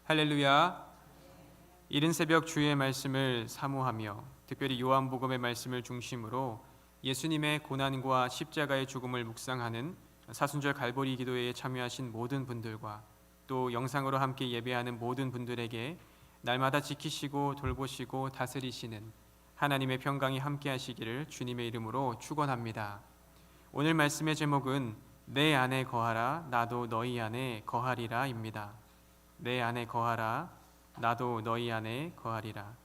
할렐루야. 이른 새벽 주의 말씀을 사모하며 특별히 요한복음의 말씀을 중심으로 예수님의 고난과 십자가의 죽음을 묵상하는 사순절 갈보리 기도회에 참여하신 모든 분들과 또 영상으로 함께 예배하는 모든 분들에게 날마다 지키시고 돌보시고 다스리시는 하나님의 평강이 함께 하시기를 주님의 이름으로 축원합니다. 오늘 말씀의 제목은 내 안에 거하라 나도 너희 안에 거하리라입니다. 내 안에 거하라 나도 너희 안에 거하리라.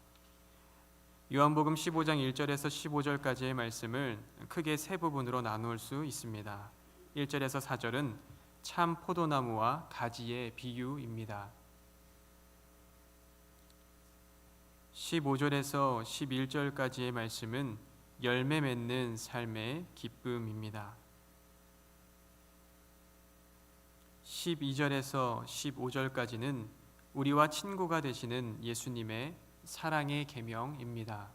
요한복음 15장 1절에서 15절까지의 말씀을 크게 세 부분으로 나눌 수 있습니다. 1절에서 4절은 참 포도나무와 가지의 비유입니다. 15절에서 11절까지의 말씀은 열매 맺는 삶의 기쁨입니다. 12절에서 15절까지는 우리와 친구가 되시는 예수님의 사랑의 계명입니다.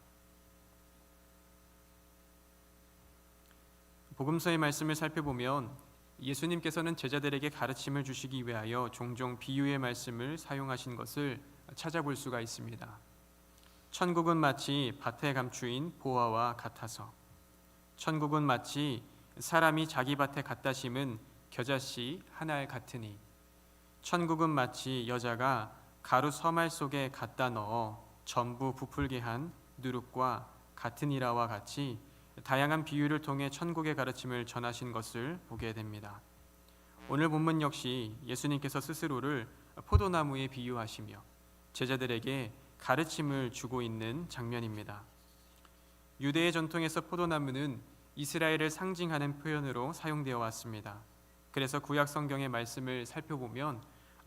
복음서의 말씀을 살펴보면 예수님께서는 제자들에게 가르침을 주시기 위하여 종종 비유의 말씀을 사용하신 것을 찾아볼 수가 있습니다. 천국은 마치 밭에 감추인 보화와 같아서, 천국은 마치 사람이 자기 밭에 갖다 심은 겨자씨 한 알 같으니, 천국은 마치 여자가 가루 서말 속에 갖다 넣어 전부 부풀게 한 누룩과 같으니라와 같이 다양한 비유를 통해 천국의 가르침을 전하신 것을 보게 됩니다. 오늘 본문 역시 예수님께서 스스로를 포도나무에 비유하시며 제자들에게 가르침을 주고 있는 장면입니다. 유대의 전통에서 포도나무는 이스라엘을 상징하는 표현으로 사용되어 왔습니다. 그래서 구약 성경의 말씀을 살펴보면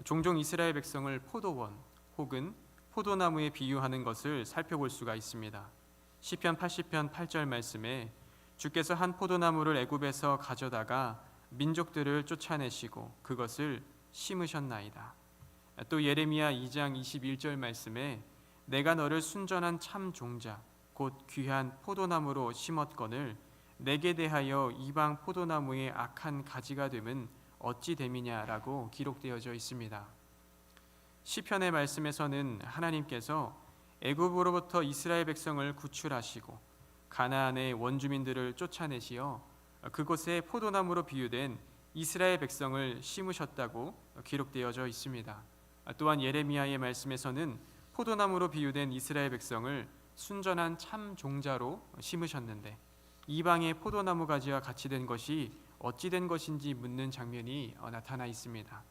종종 이스라엘 백성을 포도원 혹은 포도나무에 비유하는 것을 살펴볼 수가 있습니다. 시편 80편 8절 말씀에 주께서 한 포도나무를 애굽에서 가져다가 민족들을 쫓아내시고 그것을 심으셨나이다. 또 예레미야 2장 21절 말씀에 내가 너를 순전한 참 종자 곧 귀한 포도나무로 심었거늘 내게 대하여 이방 포도나무의 악한 가지가 됨은 어찌 됨이냐라고 기록되어져 있습니다. 시편의 말씀에서는 하나님께서 애굽으로부터 이스라엘 백성을 구출하시고 가나안의 원주민들을 쫓아내시어 그곳에 포도나무로 비유된 이스라엘 백성을 심으셨다고 기록되어져 있습니다. 또한 예레미야의 말씀에서는 포도나무로 비유된 이스라엘 백성을 순전한 참 종자로 심으셨는데 이방의 포도나무 가지와 같이 된 것이 어찌 된 것인지 묻는 장면이 나타나 있습니다.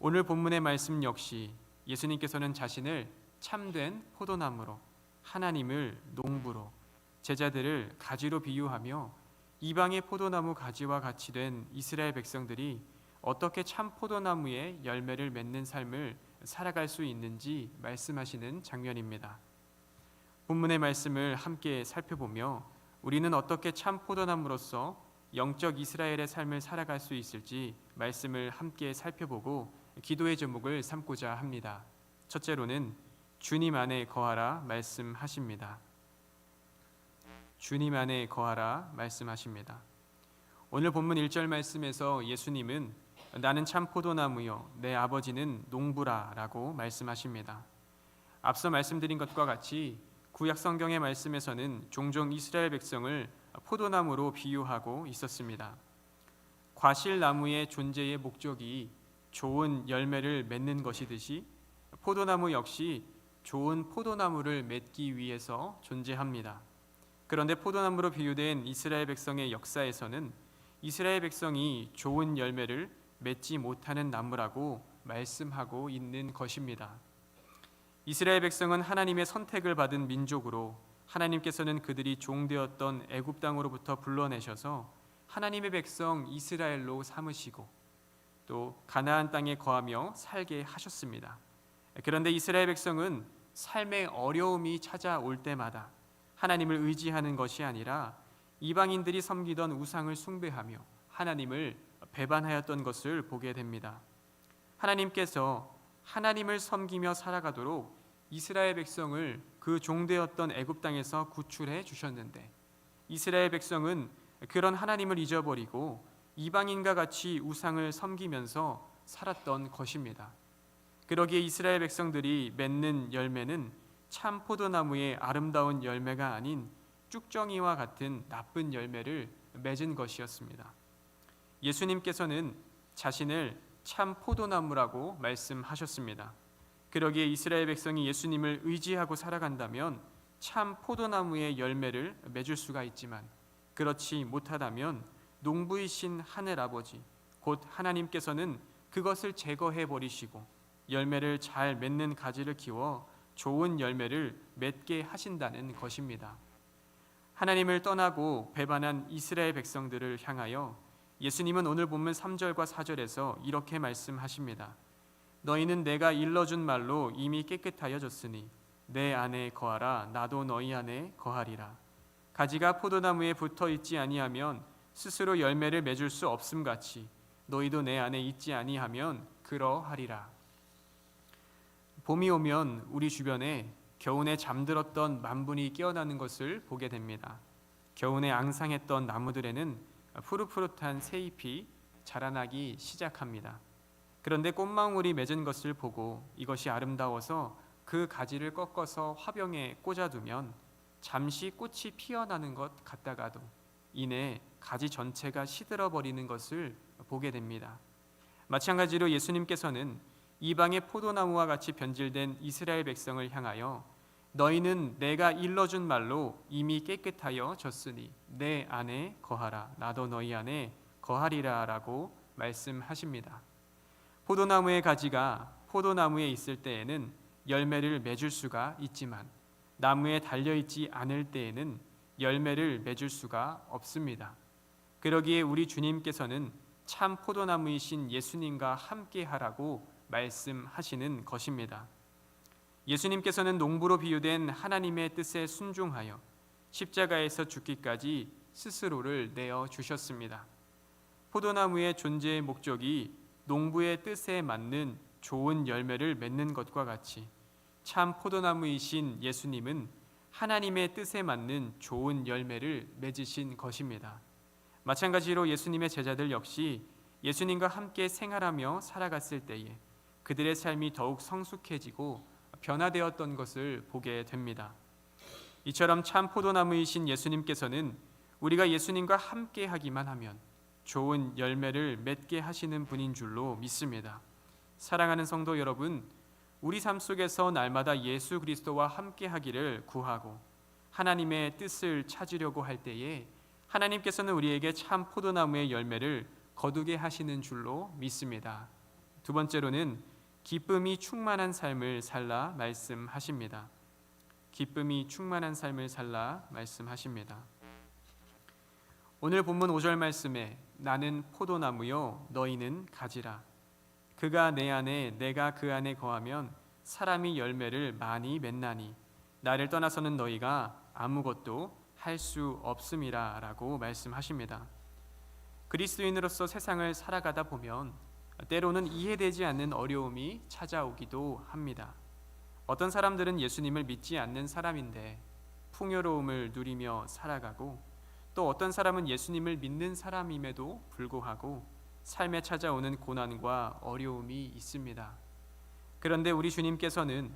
오늘 본문의 말씀 역시 예수님께서는 자신을 참된 포도나무로, 하나님을 농부로, 제자들을 가지로 비유하며 이방의 포도나무 가지와 같이 된 이스라엘 백성들이 어떻게 참 포도나무의 열매를 맺는 삶을 살아갈 수 있는지 말씀하시는 장면입니다. 본문의 말씀을 함께 살펴보며 우리는 어떻게 참 포도나무로서 영적 이스라엘의 삶을 살아갈 수 있을지 말씀을 함께 살펴보고 기도의 제목을 삼고자 합니다. 첫째로는 주님 안에 거하라 말씀하십니다. 주님 안에 거하라 말씀하십니다. 오늘 본문 1절 말씀에서 예수님은 나는 참 포도나무요 내 아버지는 농부라 라고 말씀하십니다. 앞서 말씀드린 것과 같이 구약 성경의 말씀에서는 종종 이스라엘 백성을 포도나무로 비유하고 있었습니다. 과실나무의 존재의 목적이 좋은 열매를 맺는 것이듯이 포도나무 역시 좋은 포도나무를 맺기 위해서 존재합니다. 그런데 포도나무로 비유된 이스라엘 백성의 역사에서는 이스라엘 백성이 좋은 열매를 맺지 못하는 나무라고 말씀하고 있는 것입니다. 이스라엘 백성은 하나님의 선택을 받은 민족으로 하나님께서는 그들이 종되었던 애굽 땅으로부터 불러내셔서 하나님의 백성 이스라엘로 삼으시고 또 가나안 땅에 거하며 살게 하셨습니다. 그런데 이스라엘 백성은 삶의 어려움이 찾아올 때마다 하나님을 의지하는 것이 아니라 이방인들이 섬기던 우상을 숭배하며 하나님을 배반하였던 것을 보게 됩니다. 하나님께서 하나님을 섬기며 살아가도록 이스라엘 백성을 그 종되었던 애굽 땅에서 구출해 주셨는데 이스라엘 백성은 그런 하나님을 잊어버리고 이방인과 같이 우상을 섬기면서 살았던 것입니다. 그러기에 이스라엘 백성들이 맺는 열매는 참 포도나무의 아름다운 열매가 아닌 쭉정이와 같은 나쁜 열매를 맺은 것이었습니다. 예수님께서는 자신을 참 포도나무라고 말씀하셨습니다. 그러기에 이스라엘 백성이 예수님을 의지하고 살아간다면 참 포도나무의 열매를 맺을 수가 있지만, 그렇지 못하다면 농부이신 하늘 아버지 곧 하나님께서는 그것을 제거해 버리시고 열매를 잘 맺는 가지를 키워 좋은 열매를 맺게 하신다는 것입니다. 하나님을 떠나고 배반한 이스라엘 백성들을 향하여 예수님은 오늘 본문 3절과 4절에서 이렇게 말씀하십니다. 너희는 내가 일러준 말로 이미 깨끗하여졌으니 내 안에 거하라. 나도 너희 안에 거하리라. 가지가 포도나무에 붙어 있지 아니하면 스스로 열매를 맺을 수 없음같이 너희도 내 안에 있지 아니하면 그러하리라. 봄이 오면 우리 주변에 겨우내 잠들었던 만분이 깨어나는 것을 보게 됩니다. 겨우내 앙상했던 나무들에는 푸릇푸릇한 새잎이 자라나기 시작합니다. 그런데 꽃망울이 맺은 것을 보고 이것이 아름다워서 그 가지를 꺾어서 화병에 꽂아두면 잠시 꽃이 피어나는 것 같다가도 이내 가지 전체가 시들어버리는 것을 보게 됩니다. 마찬가지로 예수님께서는 이방의 포도나무와 같이 변질된 이스라엘 백성을 향하여 너희는 내가 일러준 말로 이미 깨끗하여졌으니 내 안에 거하라. 나도 너희 안에 거하리라 라고 말씀하십니다. 포도나무의 가지가 포도나무에 있을 때에는 열매를 맺을 수가 있지만 나무에 달려있지 않을 때에는 열매를 맺을 수가 없습니다. 그러기에 우리 주님께서는 참 포도나무이신 예수님과 함께하라고 말씀하시는 것입니다. 예수님께서는 농부로 비유된 하나님의 뜻에 순종하여 십자가에서 죽기까지 스스로를 내어 주셨습니다. 포도나무의 존재의 목적이 농부의 뜻에 맞는 좋은 열매를 맺는 것과 같이 참 포도나무이신 예수님은 하나님의 뜻에 맞는 좋은 열매를 맺으신 것입니다. 마찬가지로 예수님의 제자들 역시 예수님과 함께 생활하며 살아갔을 때에 그들의 삶이 더욱 성숙해지고 변화되었던 것을 보게 됩니다. 이처럼 참 포도나무이신 예수님께서는 우리가 예수님과 함께 하기만 하면 좋은 열매를 맺게 하시는 분인 줄로 믿습니다. 사랑하는 성도 여러분, 우리 삶 속에서 날마다 예수 그리스도와 함께 하기를 구하고 하나님의 뜻을 찾으려고 할 때에 하나님께서는 우리에게 참 포도나무의 열매를 거두게 하시는 줄로 믿습니다. 두 번째로는 기쁨이 충만한 삶을 살라 말씀하십니다. 기쁨이 충만한 삶을 살라 말씀하십니다. 오늘 본문 5절 말씀에 나는 포도나무요 너희는 가지라. 그가 내 안에 내가 그 안에 거하면 사람이 열매를 많이 맺나니 나를 떠나서는 너희가 아무것도 할 수 없음이라 라고 말씀하십니다. 그리스도인으로서 세상을 살아가다 보면 때로는 이해되지 않는 어려움이 찾아오기도 합니다. 어떤 사람들은 예수님을 믿지 않는 사람인데 풍요로움을 누리며 살아가고, 또 어떤 사람은 예수님을 믿는 사람임에도 불구하고 삶에 찾아오는 고난과 어려움이 있습니다. 그런데 우리 주님께서는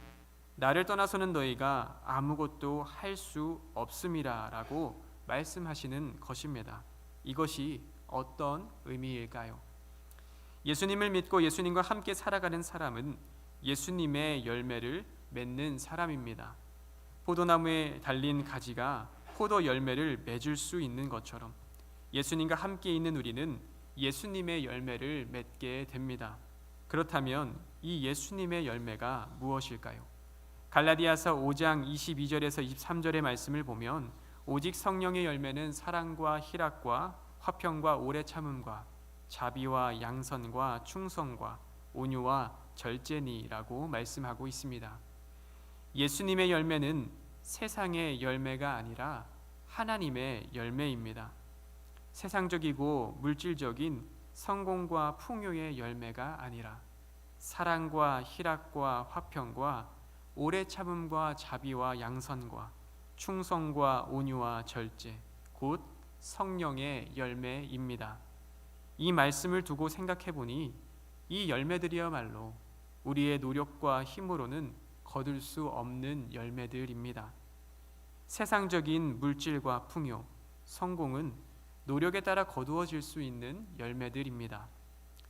나를 떠나서는 너희가 아무것도 할 수 없음이라 라고 말씀하시는 것입니다. 이것이 어떤 의미일까요? 예수님을 믿고 예수님과 함께 살아가는 사람은 예수님의 열매를 맺는 사람입니다. 포도나무에 달린 가지가 포도 열매를 맺을 수 있는 것처럼 예수님과 함께 있는 우리는 예수님의 열매를 맺게 됩니다. 그렇다면 이 예수님의 열매가 무엇일까요? 갈라디아서 5장 22절에서 23절의 말씀을 보면 오직 성령의 열매는 사랑과 희락과 화평과 오래 참음과 자비와 양선과 충성과 온유와 절제니라고 말씀하고 있습니다. 예수님의 열매는 세상의 열매가 아니라 하나님의 열매입니다. 세상적이고 물질적인 성공과 풍요의 열매가 아니라 사랑과 희락과 화평과 오래 참음과 자비와 양선과 충성과 온유와 절제, 곧 성령의 열매입니다. 이 말씀을 두고 생각해 보니 이 열매들이야말로 우리의 노력과 힘으로는 거둘 수 없는 열매들입니다. 세상적인 물질과 풍요, 성공은 노력에 따라 거두어질 수 있는 열매들입니다.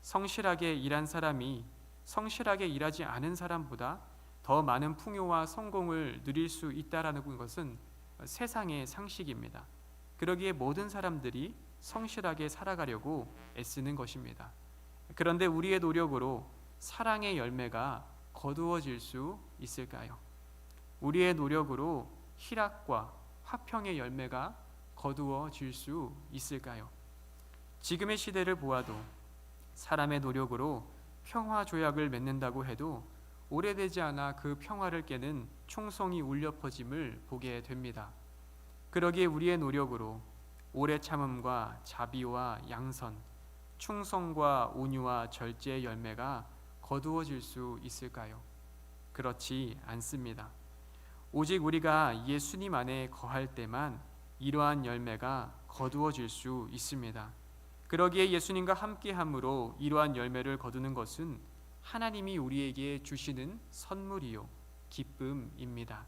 성실하게 일한 사람이 성실하게 일하지 않은 사람보다 더 많은 풍요와 성공을 누릴 수 있다라는 것은 세상의 상식입니다. 그러기에 모든 사람들이 성실하게 살아가려고 애쓰는 것입니다. 그런데 우리의 노력으로 사랑의 열매가 거두어질 수 있을까요? 우리의 노력으로 희락과 화평의 열매가 거두어질 수 있을까요? 지금의 시대를 보아도 사람의 노력으로 평화 조약을 맺는다고 해도 오래되지 않아 그 평화를 깨는 총성이 울려 퍼짐을 보게 됩니다. 그러기에 우리의 노력으로 오래 참음과 자비와 양선, 충성과 온유와 절제의 열매가 거두어질 수 있을까요? 그렇지 않습니다. 오직 우리가 예수님 안에 거할 때만 이러한 열매가 거두어질 수 있습니다. 그러기에 예수님과 함께함으로 이러한 열매를 거두는 것은 하나님이 우리에게 주시는 선물이요 기쁨입니다.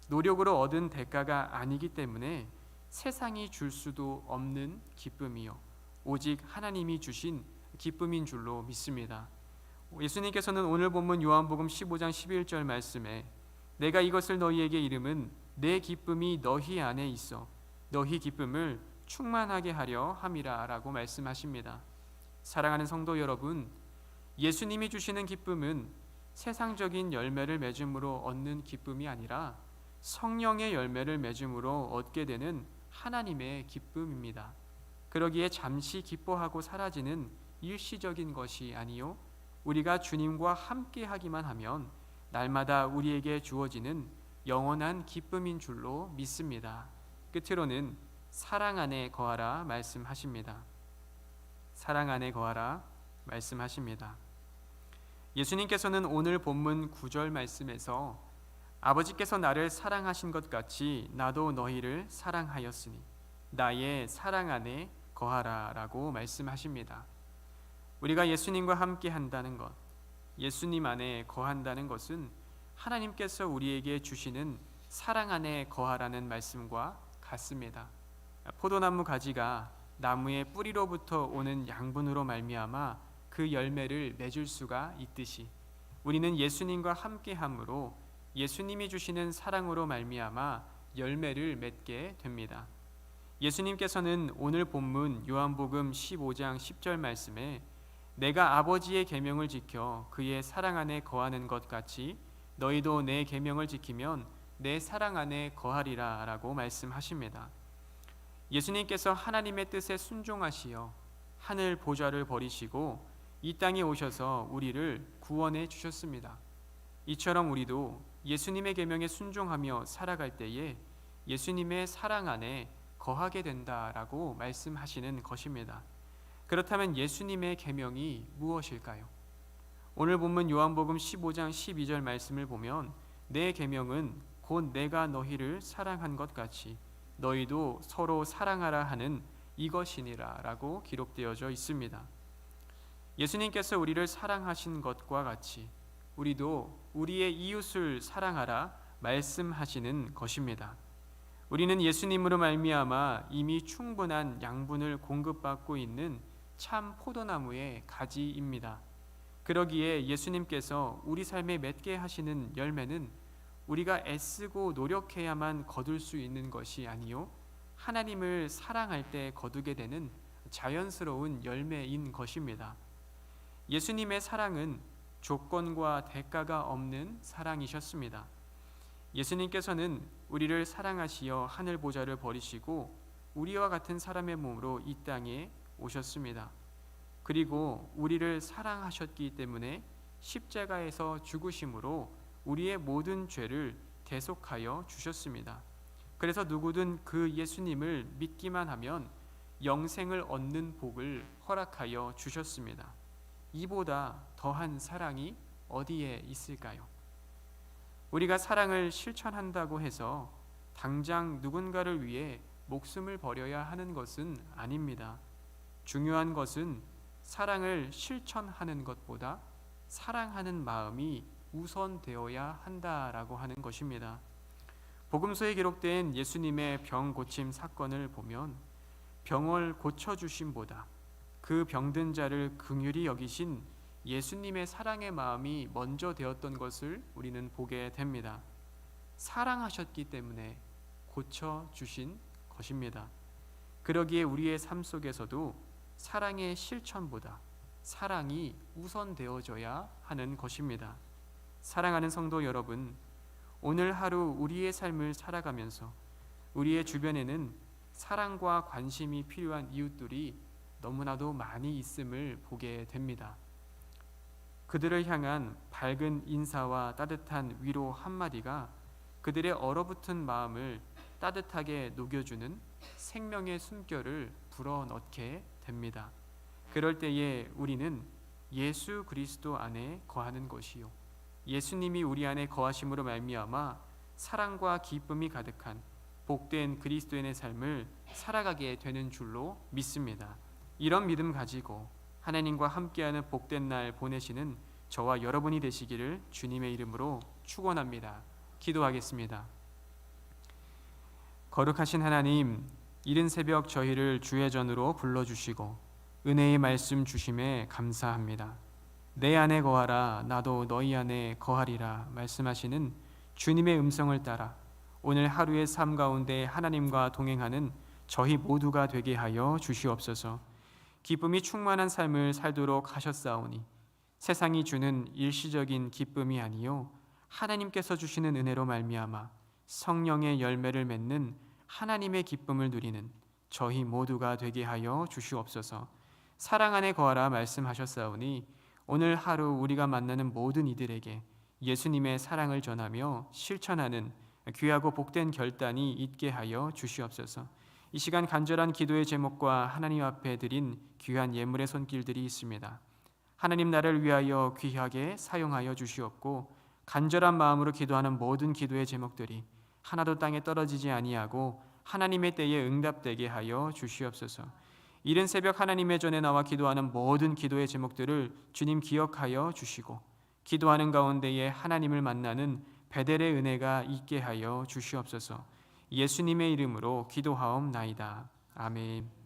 노력으로 얻은 대가가 아니기 때문에 세상이 줄 수도 없는 기쁨이요 오직 하나님이 주신 기쁨인 줄로 믿습니다. 예수님께서는 오늘 본문 요한복음 15장 11절 말씀에 내가 이것을 너희에게 이름은 내 기쁨이 너희 안에 있어 너희 기쁨을 충만하게 하려 함이라 라고 말씀하십니다. 사랑하는 성도 여러분, 예수님이 주시는 기쁨은 세상적인 열매를 맺음으로 얻는 기쁨이 아니라 성령의 열매를 맺음으로 얻게 되는 하나님의 기쁨입니다. 그러기에 잠시 기뻐하고 사라지는 일시적인 것이 아니요 우리가 주님과 함께하기만 하면 날마다 우리에게 주어지는 영원한 기쁨인 줄로 믿습니다. 끝으로는 사랑 안에 거하라 말씀하십니다. 사랑 안에 거하라 말씀하십니다. 예수님께서는 오늘 본문 9절 말씀에서 아버지께서 나를 사랑하신 것 같이 나도 너희를 사랑하였으니 나의 사랑 안에 거하라 라고 말씀하십니다. 우리가 예수님과 함께 한다는 것, 예수님 안에 거한다는 것은 하나님께서 우리에게 주시는 사랑 안에 거하라는 말씀과 같습니다. 포도나무 가지가 나무의 뿌리로부터 오는 양분으로 말미암아 그 열매를 맺을 수가 있듯이 우리는 예수님과 함께함으로 예수님이 주시는 사랑으로 말미암아 열매를 맺게 됩니다. 예수님께서는 오늘 본문 요한복음 15장 10절 말씀에 내가 아버지의 계명을 지켜 그의 사랑 안에 거하는 것 같이 너희도 내 계명을 지키면 내 사랑 안에 거하리라 라고 말씀하십니다. 예수님께서 하나님의 뜻에 순종하시어 하늘 보좌를 버리시고 이 땅에 오셔서 우리를 구원해 주셨습니다. 이처럼 우리도 예수님의 계명에 순종하며 살아갈 때에 예수님의 사랑 안에 거하게 된다라고 말씀하시는 것입니다. 그렇다면 예수님의 계명이 무엇일까요? 오늘 본문 요한복음 15장 12절 말씀을 보면 내 계명은 곧 내가 너희를 사랑한 것 같이 너희도 서로 사랑하라 하는 이것이니라 라고 기록되어져 있습니다. 예수님께서 우리를 사랑하신 것과 같이 우리도 우리의 이웃을 사랑하라 말씀하시는 것입니다. 우리는 예수님으로 말미암아 이미 충분한 양분을 공급받고 있는 참 포도나무의 가지입니다. 그러기에 예수님께서 우리 삶에 맺게 하시는 열매는 우리가 애쓰고 노력해야만 거둘 수 있는 것이 아니요 하나님을 사랑할 때 거두게 되는 자연스러운 열매인 것입니다. 예수님의 사랑은 조건과 대가가 없는 사랑이셨습니다. 예수님께서는 우리를 사랑하시어 하늘 보좌를 버리시고 우리와 같은 사람의 몸으로 이 땅에 오셨습니다. 그리고 우리를 사랑하셨기 때문에 십자가에서 죽으심으로 우리의 모든 죄를 대속하여 주셨습니다. 그래서 누구든 그 예수님을 믿기만 하면 영생을 얻는 복을 허락하여 주셨습니다. 이보다 더한 사랑이 어디에 있을까요? 우리가 사랑을 실천한다고 해서 당장 누군가를 위해 목숨을 버려야 하는 것은 아닙니다. 중요한 것은 사랑을 실천하는 것보다 사랑하는 마음이 우선되어야 한다라고 하는 것입니다. 복음서에 기록된 예수님의 병 고침 사건을 보면 병을 고쳐주심보다 그 병든 자를 긍휼히 여기신 예수님의 사랑의 마음이 먼저 되었던 것을 우리는 보게 됩니다. 사랑하셨기 때문에 고쳐주신 것입니다. 그러기에 우리의 삶 속에서도 사랑의 실천보다 사랑이 우선되어져야 하는 것입니다. 사랑하는 성도 여러분, 오늘 하루 우리의 삶을 살아가면서 우리의 주변에는 사랑과 관심이 필요한 이웃들이 너무나도 많이 있음을 보게 됩니다. 그들을 향한 밝은 인사와 따뜻한 위로 한마디가 그들의 얼어붙은 마음을 따뜻하게 녹여주는 생명의 숨결을 불어넣게 됩니다. 그럴 때에 우리는 예수 그리스도 안에 거하는 것이요, 예수님이 우리 안에 거하심으로 말미암아 사랑과 기쁨이 가득한 복된 그리스도인의 삶을 살아가게 되는 줄로 믿습니다. 이런 믿음 가지고 하나님과 함께하는 복된 날 보내시는 저와 여러분이 되시기를 주님의 이름으로 축원합니다. 기도하겠습니다. 거룩하신 하나님, 이른 새벽 저희를 주의 전으로 불러주시고 은혜의 말씀 주심에 감사합니다. 내 안에 거하라, 나도 너희 안에 거하리라 말씀하시는 주님의 음성을 따라 오늘 하루의 삶 가운데 하나님과 동행하는 저희 모두가 되게 하여 주시옵소서. 기쁨이 충만한 삶을 살도록 하셨사오니 세상이 주는 일시적인 기쁨이 아니요 하나님께서 주시는 은혜로 말미암아 성령의 열매를 맺는 하나님의 기쁨을 누리는 저희 모두가 되게 하여 주시옵소서. 사랑 안에 거하라 말씀하셨사오니 오늘 하루 우리가 만나는 모든 이들에게 예수님의 사랑을 전하며 실천하는 귀하고 복된 결단이 있게 하여 주시옵소서. 이 시간 간절한 기도의 제목과 하나님 앞에 드린 귀한 예물의 손길들이 있습니다. 하나님 나를 위하여 귀하게 사용하여 주시옵고 간절한 마음으로 기도하는 모든 기도의 제목들이 하나도 땅에 떨어지지 아니하고 하나님의 때에 응답되게 하여 주시옵소서. 이른 새벽 하나님의 전에 나와 기도하는 모든 기도의 제목들을 주님 기억하여 주시고 기도하는 가운데에 하나님을 만나는 베델의 은혜가 있게 하여 주시옵소서. 예수님의 이름으로 기도하옵나이다. 아멘.